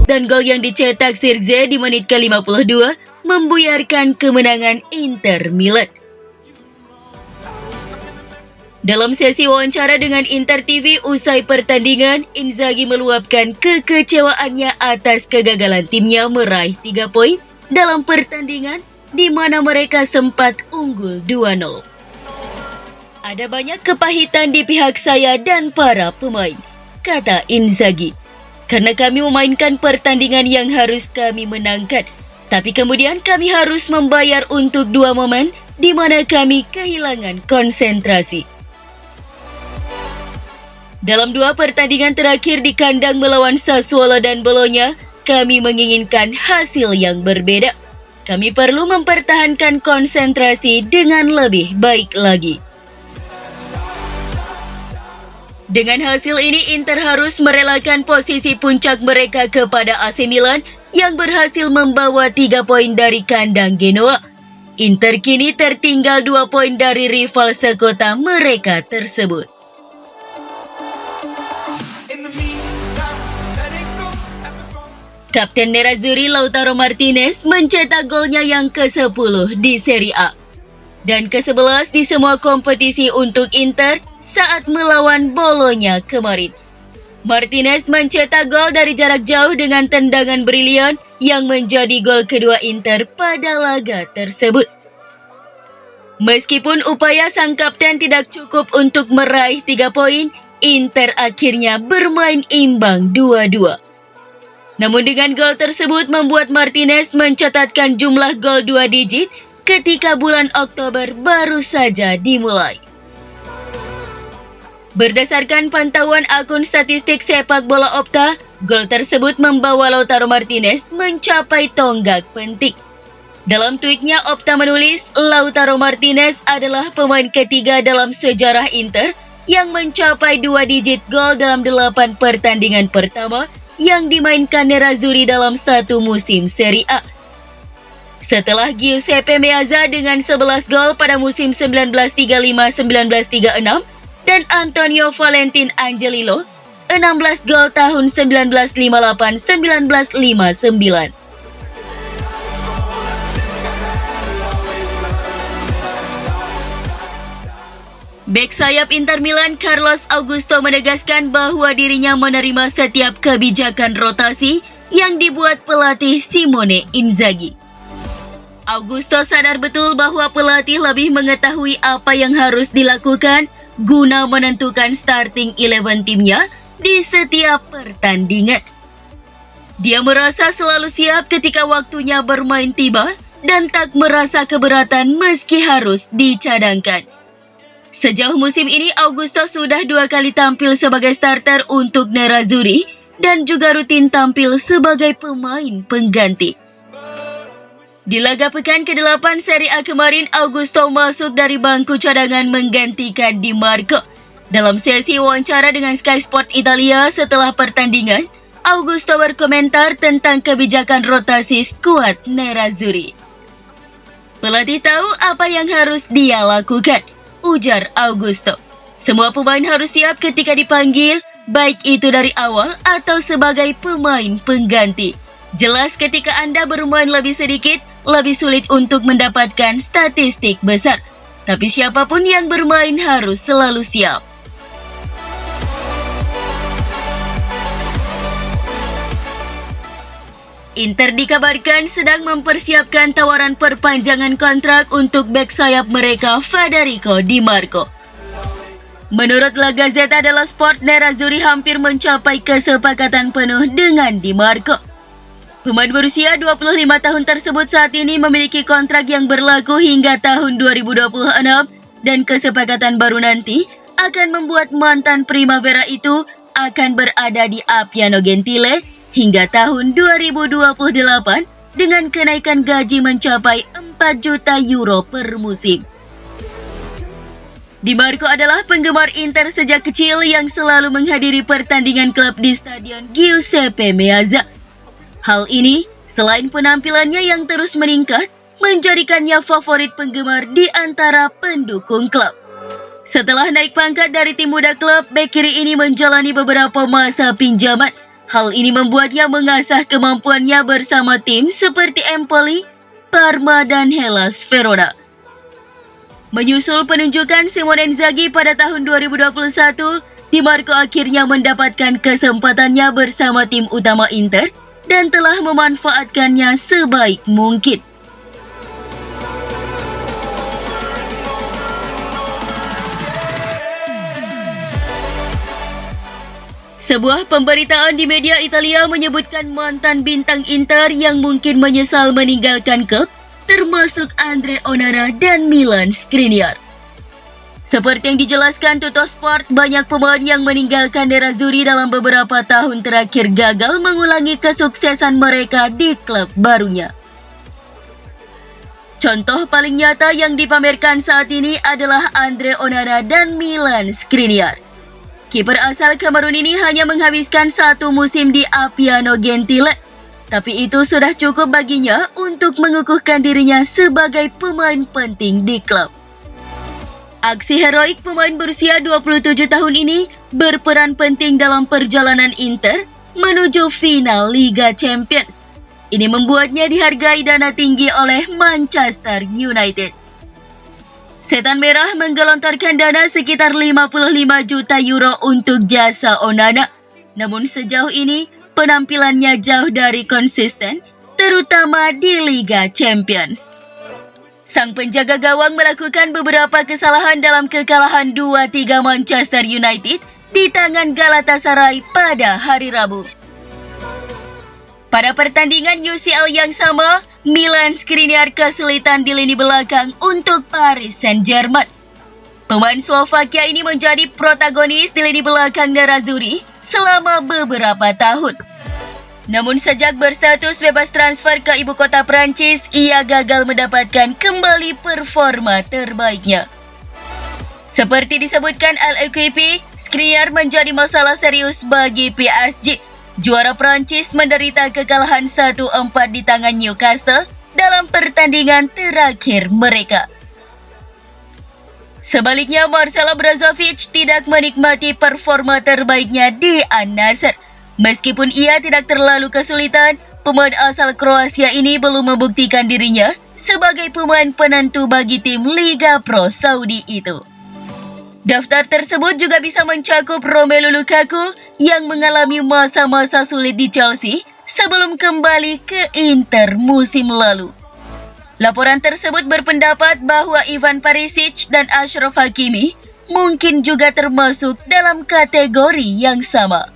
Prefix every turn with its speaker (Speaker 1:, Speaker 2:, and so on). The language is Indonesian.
Speaker 1: Dan gol yang dicetak Sirkzee di menit ke-52 membuyarkan kemenangan Inter Milan. Dalam sesi wawancara dengan Inter TV usai pertandingan, Inzaghi meluapkan kekecewaannya atas kegagalan timnya meraih 3 poin dalam pertandingan di mana mereka sempat unggul 2-0. Ada banyak kepahitan di pihak saya dan para pemain, kata Inzaghi. Karena kami memainkan pertandingan yang harus kami menangkan, tapi kemudian kami harus membayar untuk 2 momen di mana kami kehilangan konsentrasi. Dalam 2 pertandingan terakhir di kandang melawan Sassuolo dan Bologna, kami menginginkan hasil yang berbeda. Kami perlu mempertahankan konsentrasi dengan lebih baik lagi. Dengan hasil ini, Inter harus merelakan posisi puncak mereka kepada AC Milan yang berhasil membawa 3 poin dari kandang Genoa. Inter kini tertinggal 2 poin dari rival sekota mereka tersebut. Kapten Nerazzurri Lautaro Martinez mencetak golnya yang ke-10 di Serie A dan ke-11 di semua kompetisi untuk Inter saat melawan Bologna kemarin. Martinez mencetak gol dari jarak jauh dengan tendangan brilian yang menjadi gol kedua Inter pada laga tersebut. Meskipun upaya sang kapten tidak cukup untuk meraih 3 poin, Inter akhirnya bermain imbang 2-2. Namun dengan gol tersebut membuat Martinez mencatatkan jumlah gol 2 digit ketika bulan Oktober baru saja dimulai. Berdasarkan pantauan akun statistik sepak bola Opta, gol tersebut membawa Lautaro Martinez mencapai tonggak penting. Dalam tweetnya, Opta menulis, Lautaro Martinez adalah pemain ketiga dalam sejarah Inter yang mencapai 2 digit gol dalam 8 pertandingan pertama yang dimainkan Nerazzurri dalam satu musim Serie A. Setelah Giuseppe Meazza dengan 11 gol pada musim 1935-1936 dan Antonio Valentin Angelillo 16 gol tahun 1958-1959. Bek sayap Inter Milan Carlos Augusto menegaskan bahwa dirinya menerima setiap kebijakan rotasi yang dibuat pelatih Simone Inzaghi. Augusto sadar betul bahwa pelatih lebih mengetahui apa yang harus dilakukan guna menentukan starting 11 timnya di setiap pertandingan. Dia merasa selalu siap ketika waktunya bermain tiba dan tak merasa keberatan meski harus dicadangkan. Sejauh musim ini, Augusto sudah 2 kali tampil sebagai starter untuk Nerazzurri dan juga rutin tampil sebagai pemain pengganti. Di laga pekan ke-8 Serie A kemarin, Augusto masuk dari bangku cadangan menggantikan Di Marco. Dalam sesi wawancara dengan Sky Sport Italia setelah pertandingan, Augusto berkomentar tentang kebijakan rotasi skuad Nerazzurri. Pelatih tahu apa yang harus dia lakukan, ujar Augusto. Semua pemain harus siap ketika dipanggil, baik itu dari awal atau sebagai pemain pengganti. Jelas ketika Anda bermain lebih sedikit, lebih sulit untuk mendapatkan statistik besar. Tapi siapapun yang bermain harus selalu siap. Inter dikabarkan sedang mempersiapkan tawaran perpanjangan kontrak untuk bek sayap mereka Federico Di Marco. Menurut La Gazzetta dello Sport, Nerazzurri hampir mencapai kesepakatan penuh dengan Di Marco. Pemain berusia 25 tahun tersebut saat ini memiliki kontrak yang berlaku hingga tahun 2026 dan kesepakatan baru nanti akan membuat mantan Primavera itu akan berada di Appiano Gentile hingga tahun 2028 dengan kenaikan gaji mencapai 4 juta euro per musim. Di Marco adalah penggemar Inter sejak kecil yang selalu menghadiri pertandingan klub di Stadion Giuseppe Meazza. Hal ini, selain penampilannya yang terus meningkat, menjadikannya favorit penggemar di antara pendukung klub. Setelah naik pangkat dari tim muda klub, bek kiri ini menjalani beberapa masa pinjaman. Hal ini membuatnya mengasah kemampuannya bersama tim seperti Empoli, Parma, dan Hellas Verona. Menyusul penunjukan Simone Inzaghi pada tahun 2021, Di Marco akhirnya mendapatkan kesempatannya bersama tim utama Inter dan telah memanfaatkannya sebaik mungkin. Sebuah pemberitaan di media Italia menyebutkan mantan bintang Inter yang mungkin menyesal meninggalkan klub, termasuk Andre Onana dan Milan Skriniar. Seperti yang dijelaskan Tuttosport, banyak pemain yang meninggalkan Nerazzurri dalam beberapa tahun terakhir gagal mengulangi kesuksesan mereka di klub barunya. Contoh paling nyata yang dipamerkan saat ini adalah Andre Onana dan Milan Skriniar. Kiper asal Kamerun ini hanya menghabiskan 1 musim di Appiano Gentile, tapi itu sudah cukup baginya untuk mengukuhkan dirinya sebagai pemain penting di klub. Aksi heroik pemain berusia 27 tahun ini berperan penting dalam perjalanan Inter menuju final Liga Champions. Ini membuatnya dihargai dana tinggi oleh Manchester United. Setan Merah menggelontorkan dana sekitar 55 juta euro untuk jasa Onana. Namun sejauh ini penampilannya jauh dari konsisten, terutama di Liga Champions. Sang penjaga gawang melakukan beberapa kesalahan dalam kekalahan 2-3 Manchester United di tangan Galatasaray pada hari Rabu. Pada pertandingan UCL yang sama, Milan Skriniar kesulitan di lini belakang untuk Paris Saint-Germain. Pemain Slovakia ini menjadi protagonis di lini belakang Nerazzurri selama beberapa tahun. Namun sejak berstatus bebas transfer ke ibu kota Prancis, ia gagal mendapatkan kembali performa terbaiknya. Seperti disebutkan L'Equipe, Skriniar menjadi masalah serius bagi PSG. Juara Prancis menderita kekalahan 1-4 di tangan Newcastle dalam pertandingan terakhir mereka. Sebaliknya, Marcelo Brozovic tidak menikmati performa terbaiknya di Al-Nassr. Meskipun ia tidak terlalu kesulitan, pemain asal Kroasia ini belum membuktikan dirinya sebagai pemain penentu bagi tim Liga Pro Saudi itu. Daftar tersebut juga bisa mencakup Romelu Lukaku yang mengalami masa-masa sulit di Chelsea sebelum kembali ke Inter musim lalu. Laporan tersebut berpendapat bahwa Ivan Perisic dan Achraf Hakimi mungkin juga termasuk dalam kategori yang sama.